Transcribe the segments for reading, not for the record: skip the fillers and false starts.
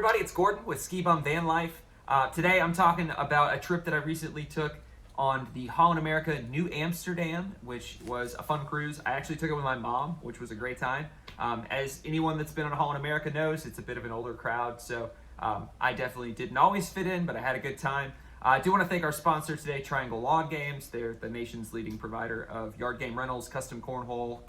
everybody, it's Gordon with Ski Bum Van Life. Today I'm talking about a trip that I recently took on the Holland America Nieuw Amsterdam, which was a fun cruise. I actually took it with my mom, which was a great time. As anyone that's been on Holland America knows, it's a bit of an older crowd, so I definitely didn't always fit in, but I had a good time. I do want to thank our sponsor today, Triangle Lawn Games. They're the nation's leading provider of yard game rentals, custom cornhole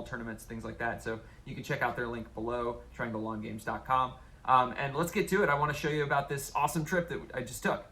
tournaments, things like that. So you can check out their link below, trianglelawngames.com. And let's get to it. I want to show you about this awesome trip that I just took.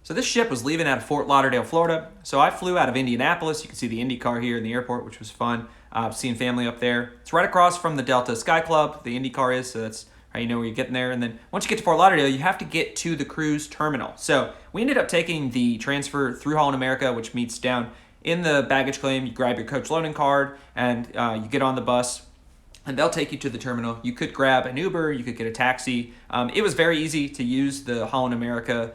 So this ship was leaving out of Fort Lauderdale, Florida. So I flew out of Indianapolis. You can see the Indy car here in the airport, which was fun. Seeing family up there. It's right across from the Delta Sky Club. The Indy car is, so that's how you know where you're getting there. And then once you get to Fort Lauderdale, you have to get to the cruise terminal. So we ended up taking the transfer through Holland America, which meets down in the baggage claim. You grab your coach loaning card and you get on the bus and they'll take you to the terminal. You could grab an Uber, you could get a taxi. It was very easy to use the Holland America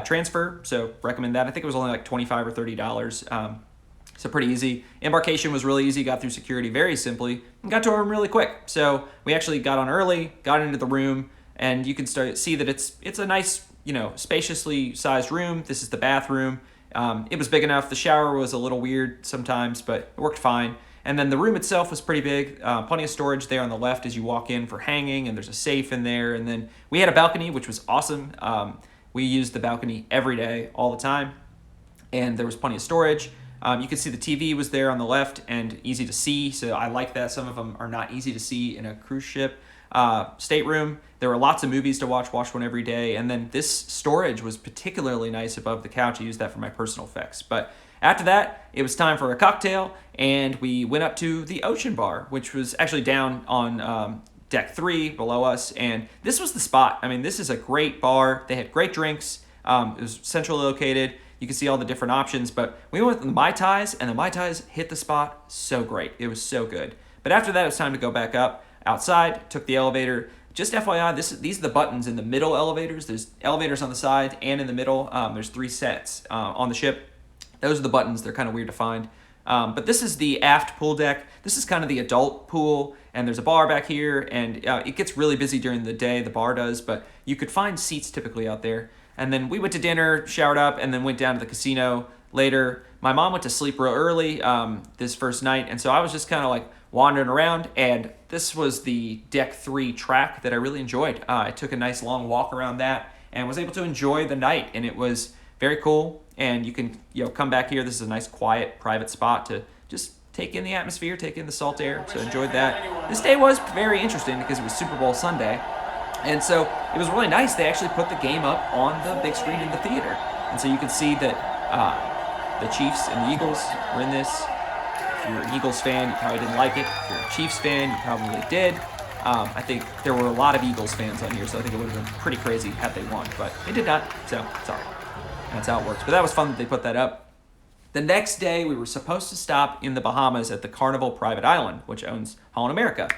transfer, so recommend that. I think it was only like $25 or $30. So pretty easy. Embarkation was really easy, got through security very simply, and got to our room really quick. So we actually got on early, got into the room, and you can see that it's a nice, spaciously sized room. This is the bathroom. It was big enough. The shower was a little weird sometimes, but it worked fine. And then the room itself was pretty big. Plenty of storage there on the left as you walk in for hanging, and there's a safe in there. And then we had a balcony, which was awesome. We used the balcony every day, all the time. And there was plenty of storage. You can see the TV was there on the left and easy to see. So I like that. Some of them are not easy to see in a cruise ship. Stateroom, there were lots of movies to watch one every day. And then this storage was particularly nice above the couch. I used that for my personal effects. But after that, it was time for a cocktail, and we went up to the Ocean Bar, which was actually down on deck 3 below us. And this was the spot. I mean, this is a great bar. They had great drinks. It was centrally located. You can see all the different options, but we went with the Mai Tais, and the Mai Tais hit the spot so great. It was so good. But after that, it was time to go back up outside, took the elevator. Just FYI, these are the buttons in the middle elevators. There's elevators on the side and in the middle. There's 3 sets on the ship. Those are the buttons. They're kind of weird to find. But this is the aft pool deck. This is kind of the adult pool, and there's a bar back here, and it gets really busy during the day, the bar does, but you could find seats typically out there. And then we went to dinner, showered up, and then went down to the casino later. My mom went to sleep real early this first night, and so I was just kind of like wandering around, and this was the deck 3 track that I really enjoyed. I took a nice long walk around that and was able to enjoy the night, and it was very cool. And you can come back here. This is a nice, quiet, private spot to just take in the atmosphere, take in the salt air. So enjoyed that. This day was very interesting because it was Super Bowl Sunday. And so it was really nice. They actually put the game up on the big screen in the theater. And so you can see that the Chiefs and the Eagles were in this. If you're an Eagles fan, you probably didn't like it. If you're a Chiefs fan, you probably did. I think there were a lot of Eagles fans on here, so I think it would have been pretty crazy had they won. But they did not, so sorry. That's how it works. But that was fun that they put that up. The next day, we were supposed to stop in the Bahamas at the Carnival Private Island, which owns Holland America.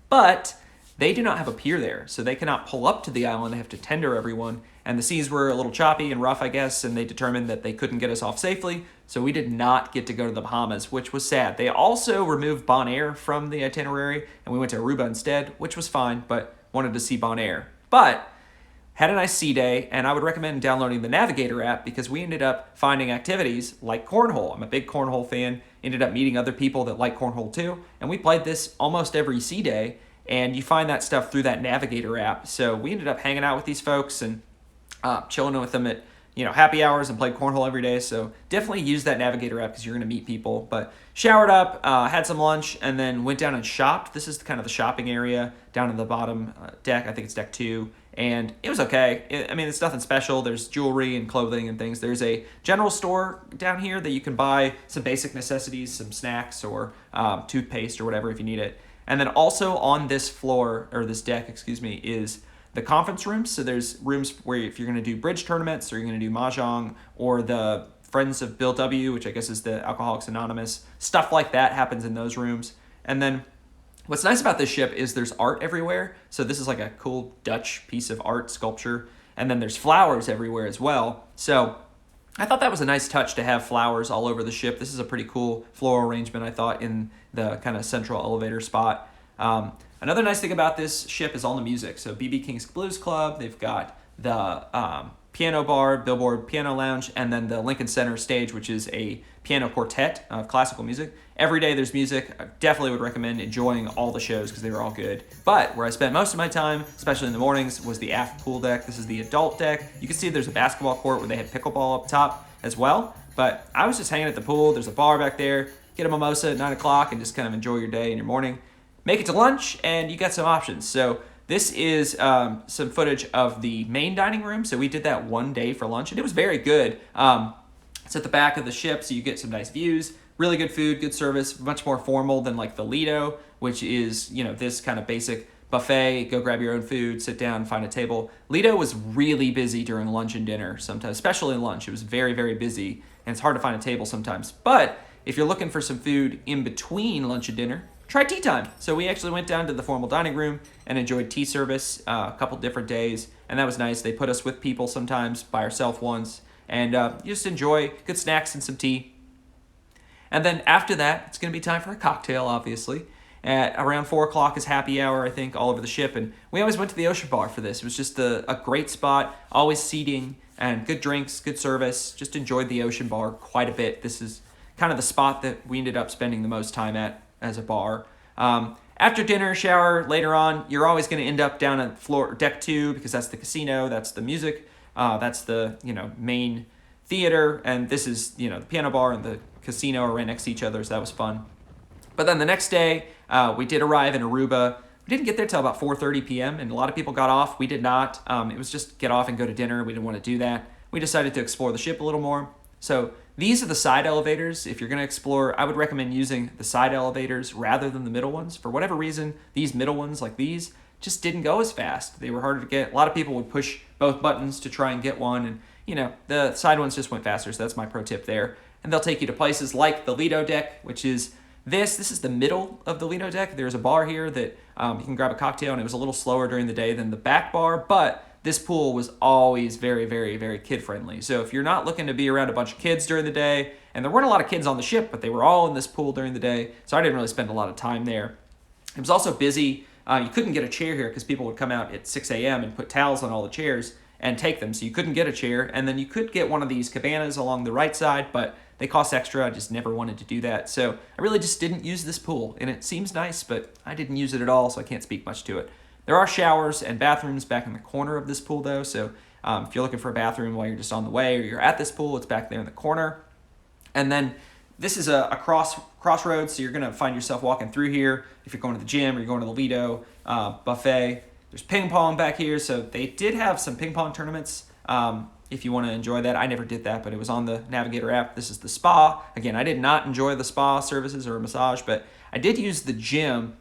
But they do not have a pier there, so they cannot pull up to the island. They have to tender everyone. And the seas were a little choppy and rough, I guess, and they determined that they couldn't get us off safely. So we did not get to go to the Bahamas, which was sad. They also removed Bonaire from the itinerary, and we went to Aruba instead, which was fine, but wanted to see Bonaire. But had a nice sea day, and I would recommend downloading the Navigator app because we ended up finding activities like cornhole. I'm a big cornhole fan, ended up meeting other people that like cornhole too, and we played this almost every sea day, and you find that stuff through that Navigator app. So we ended up hanging out with these folks and chilling with them at happy hours and played cornhole every day. So definitely use that Navigator app because you're going to meet people. But showered up, had some lunch, and then went down and shopped. This is kind of the shopping area down in the bottom deck. I think it's deck 2. And it was okay. It's nothing special. There's jewelry and clothing and things. There's a general store down here that you can buy some basic necessities, some snacks or toothpaste or whatever if you need it. And then also on this floor, or this deck, is the conference rooms. So there's rooms where if you're going to do bridge tournaments or you're going to do mahjong or the Friends of Bill W., which I guess is the Alcoholics Anonymous, stuff like that happens in those rooms. And then what's nice about this ship is there's art everywhere. So this is like a cool Dutch piece of art sculpture. And then there's flowers everywhere as well. So I thought that was a nice touch to have flowers all over the ship. This is a pretty cool floral arrangement, I thought, in the kind of central elevator spot. Another nice thing about this ship is all the music. So BB King's Blues Club, they've got the piano bar, Billboard Piano Lounge, and then the Lincoln Center stage, which is a piano quartet of classical music. Every day there's music. I definitely would recommend enjoying all the shows because they were all good. But where I spent most of my time, especially in the mornings, was the aft pool deck. This is the adult deck. You can see there's a basketball court where they had pickleball up top as well. But I was just hanging at the pool. There's a bar back there. Get a mimosa at 9 o'clock and just kind of enjoy your day and your morning. Make it to lunch and you got some options. So this is some footage of the main dining room. So we did that one day for lunch and it was very good. It's at the back of the ship, so you get some nice views. Really good food, good service, much more formal than like the Lido, which is, you know, this kind of basic buffet, go grab your own food, sit down, find a table. Lido was really busy during lunch and dinner sometimes, especially lunch. It was very, very busy, and it's hard to find a table sometimes. But if you're looking for some food in between lunch and dinner, try tea time. So we actually went down to the formal dining room and enjoyed tea service a couple different days, and that was nice. They put us with people sometimes, by ourselves once, and you just enjoy good snacks and some tea. And then after that, it's going to be time for a cocktail, obviously. At around 4 o'clock is happy hour, I think, all over the ship. And we always went to the Ocean Bar for this. It was just a great spot, always seating and good drinks, good service. Just enjoyed the Ocean Bar quite a bit. This is kind of the spot that we ended up spending the most time at as a bar. After dinner, shower, later on, you're always going to end up down at deck 2 because that's the casino, that's the music, that's the main theater, and this is the piano bar and the casino are right next to each other, so that was fun. But then the next day, we did arrive in Aruba. We didn't get there till about 4:30 p.m., and a lot of people got off. We did not. It was just get off and go to dinner. We didn't want to do that. We decided to explore the ship a little more. So these are the side elevators. If you're going to explore, I would recommend using the side elevators rather than the middle ones. For whatever reason, these middle ones like these just didn't go as fast. They were harder to get. A lot of people would push both buttons to try and get one, and the side ones just went faster, so that's my pro tip there. And they'll take you to places like the Lido deck, which is this is the middle of the Lido deck. There's a bar here that you can grab a cocktail, and it was a little slower during the day than the back bar, but this pool was always very, very, very kid-friendly. So if you're not looking to be around a bunch of kids during the day, and there weren't a lot of kids on the ship, but they were all in this pool during the day, so I didn't really spend a lot of time there. It was also busy. You couldn't get a chair here because people would come out at 6 a.m. and put towels on all the chairs and take them, so you couldn't get a chair. And then you could get one of these cabanas along the right side, but they cost extra. I just never wanted to do that. So I really just didn't use this pool. And it seems nice, but I didn't use it at all, so I can't speak much to it. There are showers and bathrooms back in the corner of this pool, though. So if you're looking for a bathroom while you're just on the way or you're at this pool, it's back there in the corner. And then this is a crossroads, so you're going to find yourself walking through here. If you're going to the gym or you're going to the Lido buffet, there's ping pong back here. So they did have some ping pong tournaments. If you want to enjoy that. I never did that, but it was on the Navigator app. This is the spa. Again, I did not enjoy the spa services or a massage, but I did use the gym,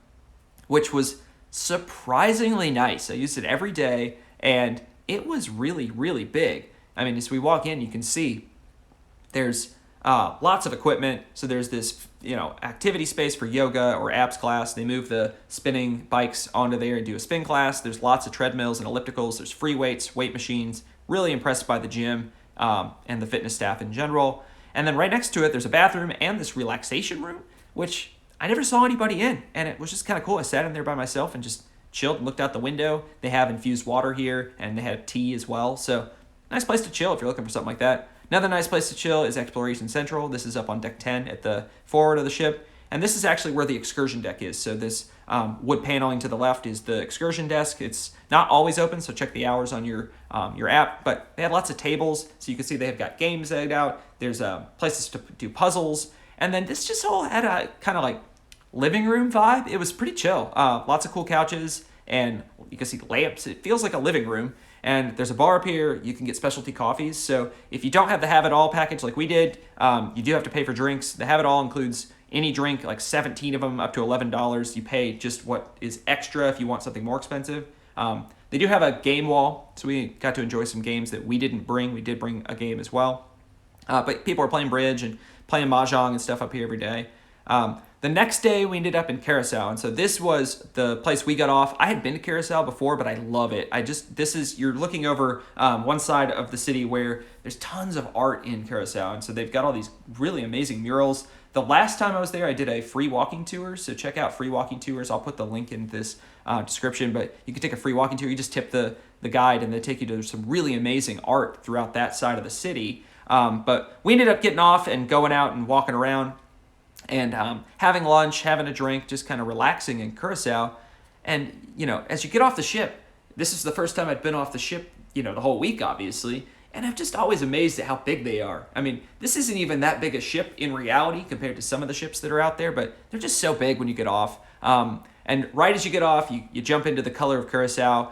which was surprisingly nice. I used it every day, and it was really, really big. I mean, as we walk in, you can see there's lots of equipment. So there's this, activity space for yoga or abs class. They move the spinning bikes onto there and do a spin class. There's lots of treadmills and ellipticals. There's free weights, weight machines. Really impressed by the gym and the fitness staff in general. And then right next to it, there's a bathroom and this relaxation room, which I never saw anybody in. And it was just kind of cool. I sat in there by myself and just chilled and looked out the window. They have infused water here, and they had tea as well. So nice place to chill if you're looking for something like that. Another nice place to chill is Exploration Central. This is up on deck 10 at the forward of the ship. And this is actually where the excursion deck is. So this wood paneling to the left is the excursion desk. It's not always open, so check the hours on your app. But they had lots of tables, so you can see they've got games laid out. There's places to do puzzles. And then this just all had a kind of like living room vibe. It was pretty chill. Lots of cool couches, and you can see lamps. It feels like a living room. And there's a bar up here. You can get specialty coffees. So if you don't have the Have It All package like we did, you do have to pay for drinks. The Have It All includes any drink, like 17 of them, up to $11. You pay just what is extra if you want something more expensive. They do have a game wall, so we got to enjoy some games that we didn't bring. We did bring a game as well. But people are playing bridge and playing mahjong and stuff up here every day. The next day, we ended up in Curacao, and so this was the place we got off. I had been to Curacao before, but I love it. You're looking over one side of the city where there's tons of art in Curacao, and so they've got all these really amazing murals. The last time I was there, I did a free walking tour, so check out free walking tours. I'll put the link in this description, but you can take a free walking tour. You just tip the guide, and they take you to some really amazing art throughout that side of the city. But we ended up getting off and going out and walking around and having lunch, having a drink, just kind of relaxing in Curacao. And, as you get off the ship, this is the first time I'd been off the ship, the whole week, obviously. And I'm just always amazed at how big they are. I mean, this isn't even that big a ship in reality compared to some of the ships that are out there, but they're just so big when you get off. And right as you get off, you jump into the color of Curacao.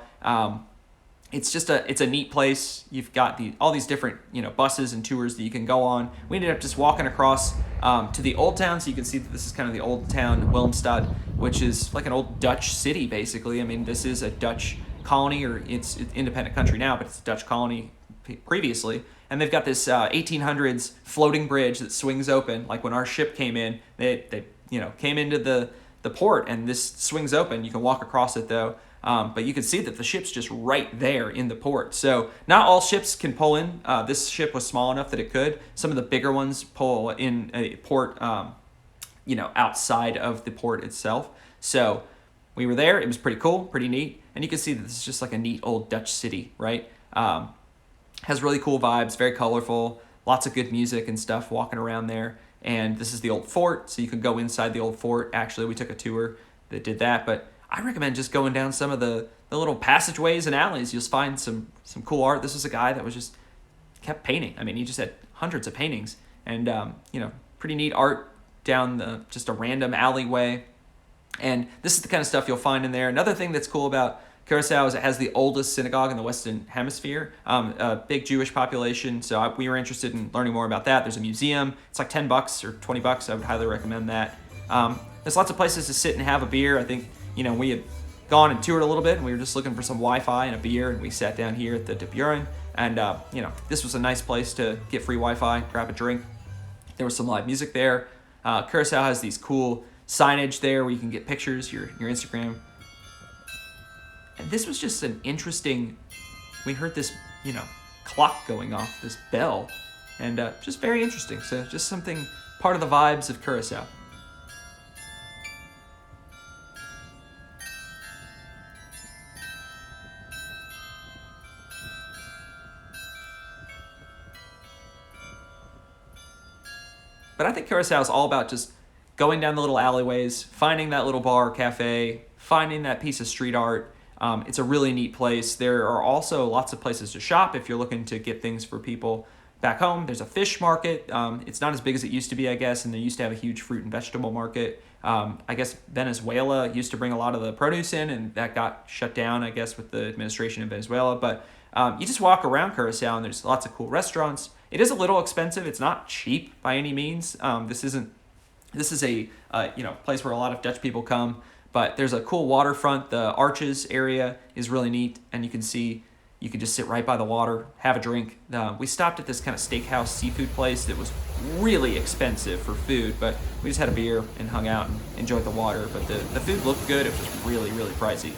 It's a neat place. You've got all these different buses and tours that you can go on. We ended up just walking across to the old town, so you can see that this is kind of the old town Willemstad, which is like an old Dutch city basically. I mean, this is a Dutch colony, or it's an independent country now, but it's a Dutch colony previously. And they've got this 1800s floating bridge that swings open. Like when our ship came in, they came into the port, and this swings open. You can walk across it though. But you can see that the ship's just right there in the port. So not all ships can pull in. This ship was small enough that it could. Some of the bigger ones pull in a port, outside of the port itself. So we were there. It was pretty cool, pretty neat. And you can see that this is just like a neat old Dutch city, right? Has really cool vibes, very colorful, lots of good music and stuff walking around there. And this is the old fort, so you can go inside the old fort. Actually, we took a tour that did that, but I recommend just going down some of the little passageways and alleys. You'll find some cool art. This was a guy that was just kept painting. I mean, he just had hundreds of paintings, and pretty neat art down just a random alleyway. And this is the kind of stuff you'll find in there. Another thing that's cool about Curacao is it has the oldest synagogue in the Western Hemisphere, a big Jewish population. So we were interested in learning more about that. There's a museum. It's like $10 or $20. I would highly recommend that. There's lots of places to sit and have a beer. I think, we had gone and toured a little bit, and we were just looking for some Wi-Fi and a beer, and we sat down here at the De Buren. And, this was a nice place to get free Wi-Fi, grab a drink. There was some live music there. Curacao has these cool signage there where you can get pictures, your Instagram. And this was just an interesting, we heard this, clock going off, this bell, and just very interesting. So just something, part of the vibes of Curacao. But I think Curacao is all about just going down the little alleyways, finding that little bar or cafe, finding that piece of street art. It's a really neat place. There are also lots of places to shop if you're looking to get things for people back home. There's a fish market. It's not as big as it used to be, I guess, and they used to have a huge fruit and vegetable market. I guess Venezuela used to bring a lot of the produce in, and that got shut down, I guess, with the administration in Venezuela. But you just walk around Curacao, and there's lots of cool restaurants. It is a little expensive. It's not cheap by any means. This is a place where a lot of Dutch people come. But there's a cool waterfront. The Arches area is really neat, and you can just sit right by the water, have a drink. We stopped at this kind of steakhouse seafood place that was really expensive for food, but we just had a beer and hung out and enjoyed the water. But the food looked good. It was just really, really pricey.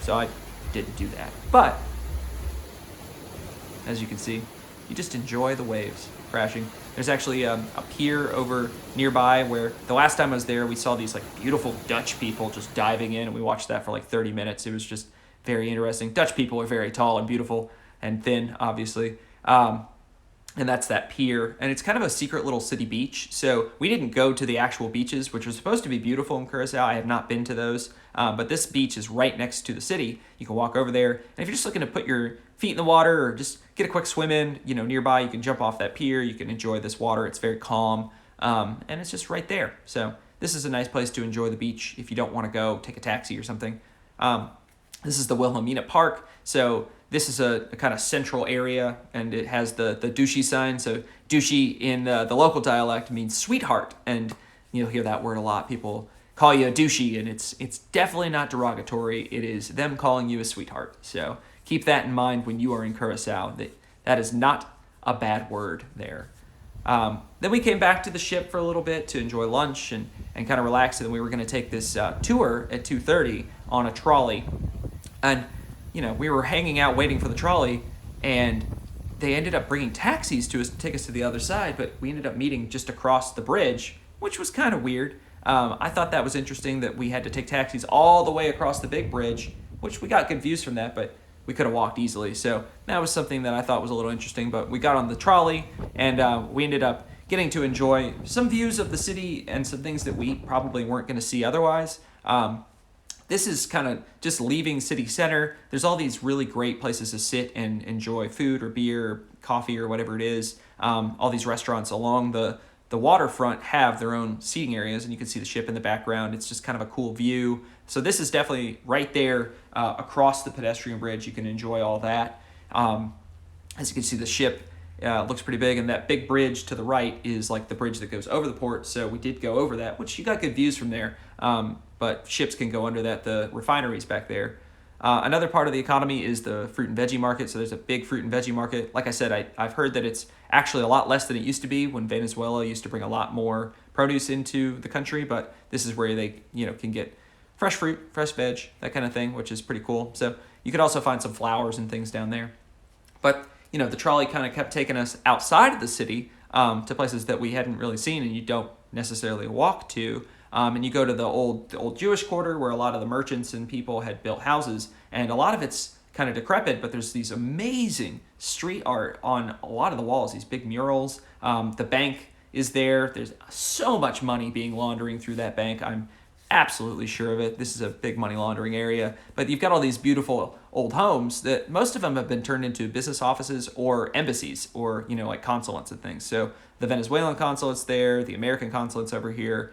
So I didn't do that. But as you can see, you just enjoy the waves crashing. There's actually a pier over nearby where the last time I was there, we saw these like beautiful Dutch people just diving in, and we watched that for like 30 minutes. It was just very interesting. Dutch people are very tall and beautiful and thin, obviously. And that's that pier. And it's kind of a secret little city beach. So we didn't go to the actual beaches, which are supposed to be beautiful in Curacao. I have not been to those. But this beach is right next to the city. You can walk over there. And if you're just looking to put your feet in the water or just get a quick swim in, nearby, you can jump off that pier. You can enjoy this water. It's very calm. And it's just right there. So this is a nice place to enjoy the beach if you don't want to go take a taxi or something. This is the Wilhelmina Park. So this is a kind of central area, and it has the douchey sign. So douchey in the local dialect means sweetheart, and you'll hear that word a lot. People call you a douchey, and it's definitely not derogatory. It is them calling you a sweetheart. So keep that in mind when you are in Curacao. That is not a bad word there. Then we came back to the ship for a little bit to enjoy lunch and kind of relax, and we were going to take this tour at 2:30 on a trolley. And we were hanging out waiting for the trolley, and they ended up bringing taxis to take us to the other side, but we ended up meeting just across the bridge which was kind of weird. I thought that was interesting that we had to take taxis all the way across the big bridge, which we got good views from that, but we could have walked easily. So that was something that I thought was a little interesting. But we got on the trolley, and we ended up getting to enjoy some views of the city and some things that we probably weren't going to see otherwise. This is kind of just leaving city center. There's all these really great places to sit and enjoy food or beer or coffee or whatever it is. All these restaurants along the waterfront have their own seating areas, and you can see the ship in the background. It's just kind of a cool view. So this is definitely right there across the pedestrian bridge. You can enjoy all that. As you can see, the ship looks pretty big, and that big bridge to the right is like the bridge that goes over the port. So we did go over that, which you got good views from there. But ships can go under that. The refineries back there. Another part of the economy is the fruit and veggie market. So there's a big fruit and veggie market. Like I said, I've heard that it's actually a lot less than it used to be when Venezuela used to bring a lot more produce into the country. But this is where they can get fresh fruit, fresh veg, that kind of thing, which is pretty cool. So you could also find some flowers and things down there. But the trolley kind of kept taking us outside of the city to places that we hadn't really seen and you don't necessarily walk to. And you go to the old Jewish quarter where a lot of the merchants and people had built houses, and a lot of it's kind of decrepit, but there's these amazing street art on a lot of the walls, these big murals. The bank is there. There's so much money being laundering through that bank. I'm absolutely sure of it. This is a big money laundering area. But you've got all these beautiful old homes that most of them have been turned into business offices or embassies or, like consulates and things. So the Venezuelan consulate's there, the American consulate's over here.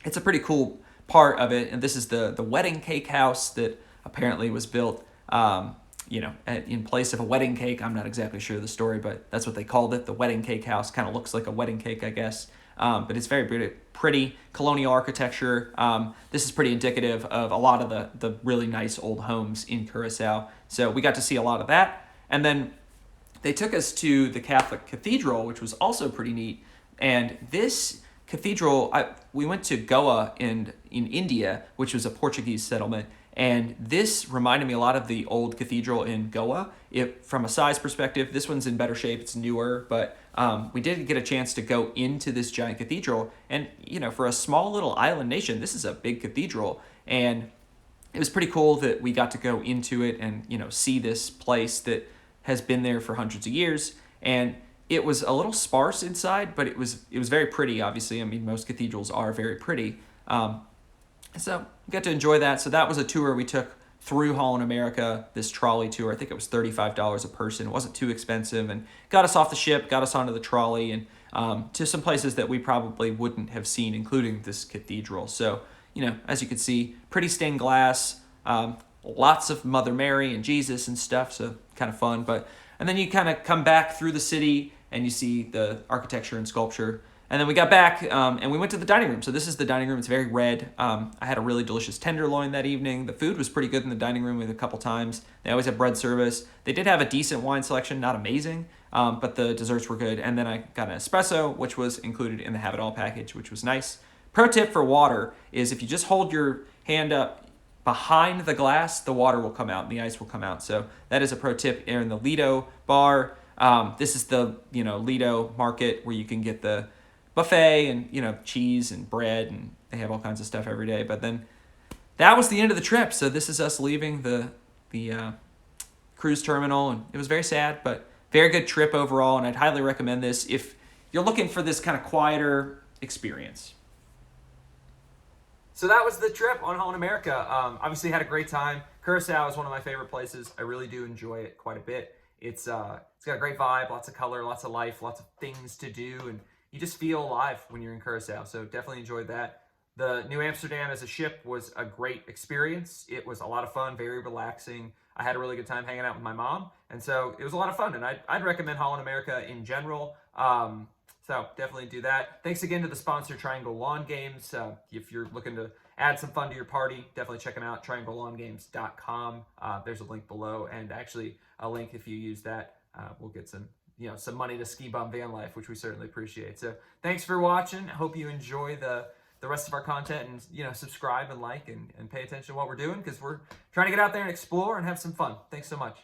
It's a pretty cool part of it. And this is the wedding cake house that apparently was built, in place of a wedding cake. I'm not exactly sure of the story, but that's what they called it. The wedding cake house kind of looks like a wedding cake, I guess. But it's very pretty colonial architecture. This is pretty indicative of a lot of the really nice old homes in Curacao. So we got to see a lot of that. And then they took us to the Catholic Cathedral, which was also pretty neat. And this cathedral, we went to Goa in India, which was a Portuguese settlement. And this reminded me a lot of the old cathedral in Goa. From a size perspective, this one's in better shape. It's newer, but we did get a chance to go into this giant cathedral. And, for a small little island nation, this is a big cathedral. And it was pretty cool that we got to go into it and, see this place that has been there for hundreds of years. And it was a little sparse inside, but it was very pretty, obviously. I mean, most cathedrals are very pretty. So we got to enjoy that. So that was a tour we took through Holland America, this trolley tour. I think it was $35 a person. It wasn't too expensive, and got us off the ship, got us onto the trolley, and to some places that we probably wouldn't have seen, including this cathedral. So, as you can see, pretty stained glass, lots of Mother Mary and Jesus and stuff, so kind of fun. And then you kind of come back through the city, and you see the architecture and sculpture. And then we got back, and we went to the dining room. So this is the dining room. It's very red. I had a really delicious tenderloin that evening. The food was pretty good in the dining room a couple times. They always have bread service. They did have a decent wine selection, not amazing, but the desserts were good. And then I got an espresso, which was included in the Have It All package, which was nice. Pro tip for water is if you just hold your hand up behind the glass, the water will come out and the ice will come out. So that is a pro tip in the Lido bar. This is the Lido market where you can get the buffet and cheese and bread, and they have all kinds of stuff every day. But then that was the end of the trip. So this is us leaving the cruise terminal, and it was very sad, but very good trip overall. And I'd highly recommend this if you're looking for this kind of quieter experience. So that was the trip on Holland America. Obviously had a great time. Curacao is one of my favorite places. I really do enjoy it quite a bit. It's got a great vibe, lots of color, lots of life, lots of things to do, and you just feel alive when you're in Curacao. So definitely enjoyed that. The Nieuw Amsterdam as a ship was a great experience. It was a lot of fun, very relaxing. I had a really good time hanging out with my mom, and so it was a lot of fun. And I'd recommend Holland America in general. So definitely do that. Thanks again to the sponsor, Triangle Lawn Games. If you're looking to add some fun to your party, definitely check them out, trianglelawngames.com. There's a link below, and actually a link if you use that. We'll get some money to Ski Bum Van Life, which we certainly appreciate. So thanks for watching. I hope you enjoy the rest of our content, and subscribe and like and pay attention to what we're doing, because we're trying to get out there and explore and have some fun. Thanks so much.